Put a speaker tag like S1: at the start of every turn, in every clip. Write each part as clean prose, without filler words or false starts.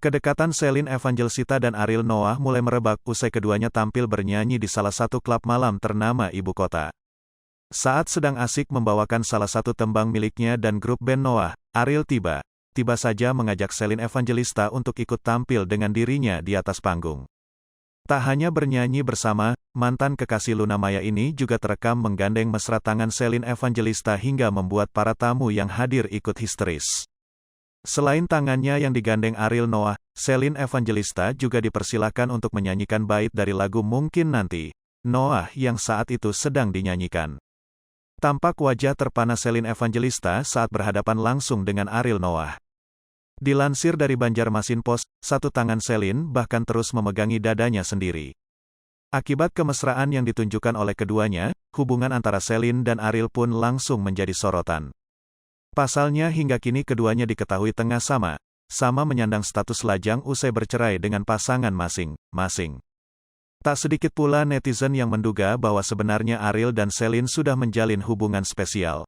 S1: Kedekatan Celine Evangelista dan Ariel Noah mulai merebak usai keduanya tampil bernyanyi di salah satu klub malam ternama ibu kota. Saat sedang asik membawakan salah satu tembang miliknya dan grup band Noah, Ariel tiba saja mengajak Celine Evangelista untuk ikut tampil dengan dirinya di atas panggung. Tak hanya bernyanyi bersama, mantan kekasih Luna Maya ini juga terekam menggandeng mesra tangan Celine Evangelista hingga membuat para tamu yang hadir ikut histeris. Selain tangannya yang digandeng Ariel Noah, Celine Evangelista juga dipersilakan untuk menyanyikan bait dari lagu Mungkin Nanti, Noah yang saat itu sedang dinyanyikan. Tampak wajah terpana Celine Evangelista saat berhadapan langsung dengan Ariel Noah. Dilansir dari Banjarmasin Post, satu tangan Celine bahkan terus memegangi dadanya sendiri. Akibat kemesraan yang ditunjukkan oleh keduanya, hubungan antara Celine dan Ariel pun langsung menjadi sorotan. Pasalnya hingga kini keduanya diketahui tengah sama menyandang status lajang usai bercerai dengan pasangan masing-masing. Tak sedikit pula netizen yang menduga bahwa sebenarnya Ariel dan Celine sudah menjalin hubungan spesial.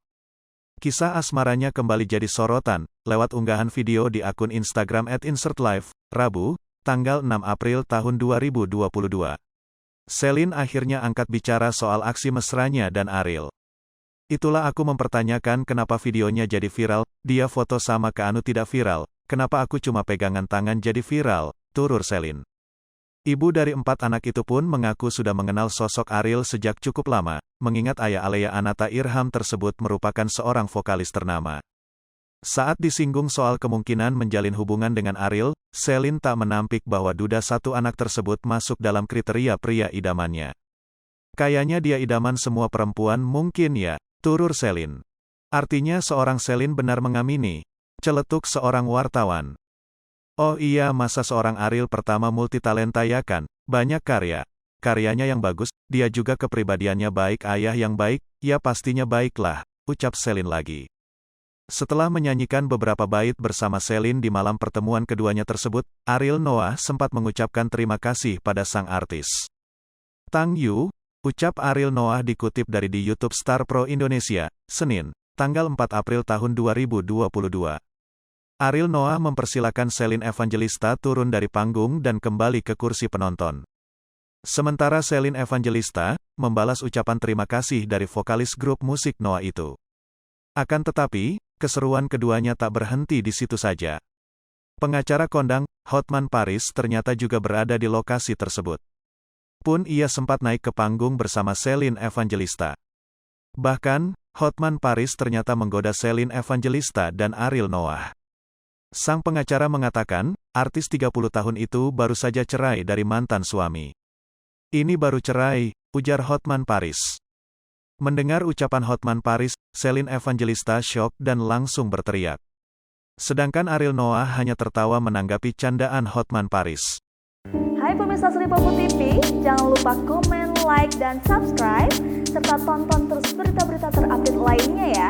S1: Kisah asmaranya kembali jadi sorotan, lewat unggahan video di akun Instagram @insertlife, Rabu, tanggal 6 April tahun 2022. Celine akhirnya angkat bicara soal aksi mesranya dan Ariel. Itulah aku mempertanyakan kenapa videonya jadi viral, dia foto sama Keanu tidak viral, kenapa aku cuma pegangan tangan jadi viral, turur Celine. Ibu dari 4 anak itu pun mengaku sudah mengenal sosok Ariel sejak cukup lama, mengingat ayah Alea Anata Irham tersebut merupakan seorang vokalis ternama. Saat disinggung soal kemungkinan menjalin hubungan dengan Ariel, Celine tak menampik bahwa duda satu anak tersebut masuk dalam kriteria pria idamannya. Kayaknya dia idaman semua perempuan mungkin ya, turur Celine. Artinya seorang Celine benar mengamini, celetuk seorang wartawan. Oh iya, masa seorang Ariel pertama multitalenta ya kan, banyak karyanya yang bagus, dia juga kepribadiannya baik, ayah yang baik, ya pastinya baiklah, ucap Celine lagi. Setelah menyanyikan beberapa bait bersama Celine di malam pertemuan keduanya tersebut, Ariel Noah sempat mengucapkan terima kasih pada sang artis. Thank you, ucap Ariel Noah dikutip dari di YouTube Star Pro Indonesia, Senin, tanggal 4 April tahun 2022. Ariel Noah mempersilakan Celine Evangelista turun dari panggung dan kembali ke kursi penonton. Sementara Celine Evangelista membalas ucapan terima kasih dari vokalis grup musik Noah itu. Akan tetapi, keseruan keduanya tak berhenti di situ saja. Pengacara kondang, Hotman Paris ternyata juga berada di lokasi tersebut. Pun ia sempat naik ke panggung bersama Celine Evangelista. Bahkan, Hotman Paris ternyata menggoda Celine Evangelista dan Ariel Noah. Sang pengacara mengatakan, artis 30 tahun itu baru saja cerai dari mantan suami. Ini baru cerai, ujar Hotman Paris. Mendengar ucapan Hotman Paris, Celine Evangelista syok dan langsung berteriak. Sedangkan Ariel Noah hanya tertawa menanggapi candaan Hotman Paris.
S2: Hai pemirsa Sripopo TV, jangan lupa komen, like, dan subscribe, serta tonton terus berita-berita terupdate lainnya ya.